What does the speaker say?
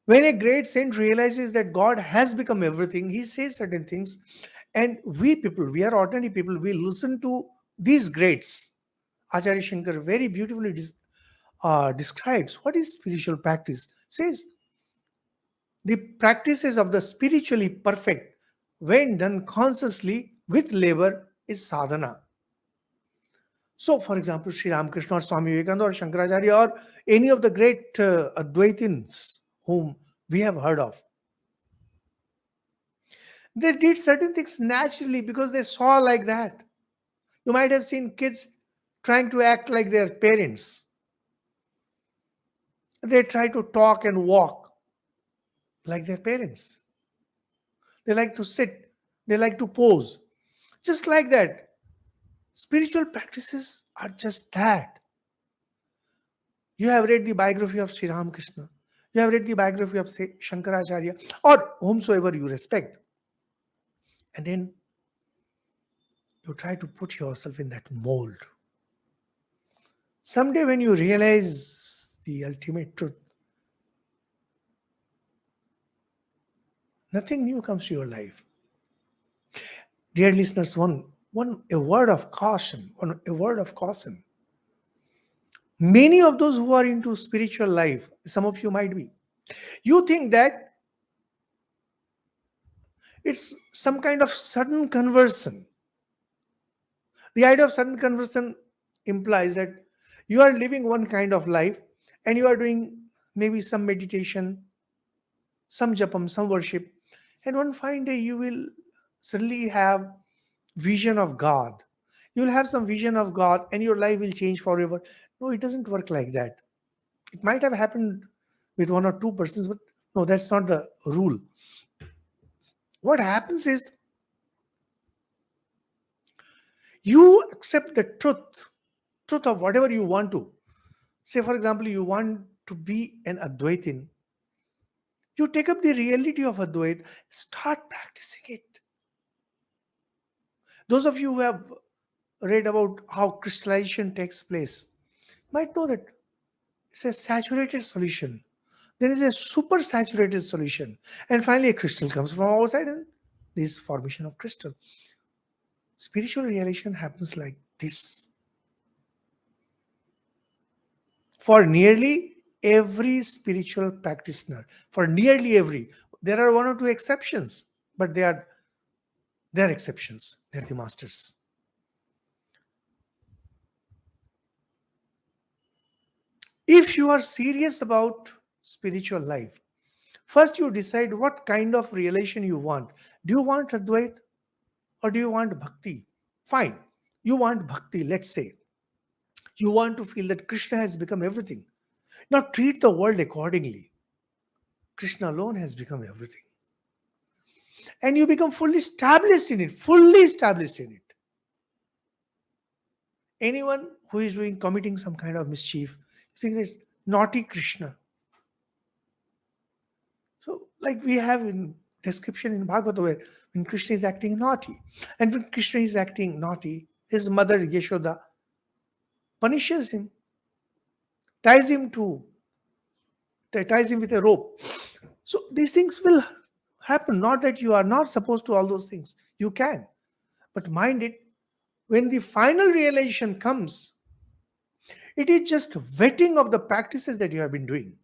When a great saint realizes that God has become everything, he says certain things. And we people, we are ordinary people, we listen to these greats. Acharya Shankar very beautifully describes what is spiritual practice. Says the practices of the spiritually perfect, when done consciously with labor, is sadhana. So, for example, Sri Ramakrishna or Swami Vivekananda or Shankaracharya or any of the great Advaitins whom we have heard of, they did certain things naturally because they saw like that. You might have seen kids trying to act like their parents. They try to talk and walk like their parents. They like to sit, they like to pose. Just like that. Spiritual practices are just that. You have read the biography of Sri Ramakrishna. You have read the biography of, say, Shankaracharya or whomsoever you respect. And then you try to put yourself in that mold. Someday, when you realize the ultimate truth, nothing new comes to your life. Dear listeners, a word of caution, a word of caution. Many of those who are into spiritual life, some of you might be, you think that it's some kind of sudden conversion. The idea of sudden conversion implies that you are living one kind of life and you are doing maybe some meditation, some japam, some worship, and one fine day you will suddenly have vision of God. You will have some vision of God and your life will change forever. No, it doesn't work like that. It might have happened with one or two persons, but no, that's not the rule. What happens is you accept the truth of whatever you want to. Say, for example, you want to be an Advaitin. You take up the reality of Advait, start practicing it. Those of you who have read about how crystallization takes place might know that it's a saturated solution. There is a super saturated solution. And finally, a crystal comes from outside and this formation of crystal. Spiritual realization happens like this. For nearly every spiritual practitioner, for nearly every, there are one or two exceptions, but they are exceptions. They're the masters. If you are serious about spiritual life, first you decide what kind of realization you want. Do you want Advait or do you want Bhakti? Fine. You want Bhakti, let's say. You want to feel that Krishna has become everything. Now treat the world accordingly. Krishna alone has become everything. And you become fully established in it, fully established in it. Anyone who is committing some kind of mischief, you think it's naughty Krishna. So, like we have in description in Bhagavata, where when Krishna is acting naughty, and when Krishna is acting naughty, his mother Yashoda punishes him, ties him to ties him with a rope. So these things will happen. Not that you are not supposed to all those things. You can. But mind it, when the final realization comes, it is just vetting of the practices that you have been doing.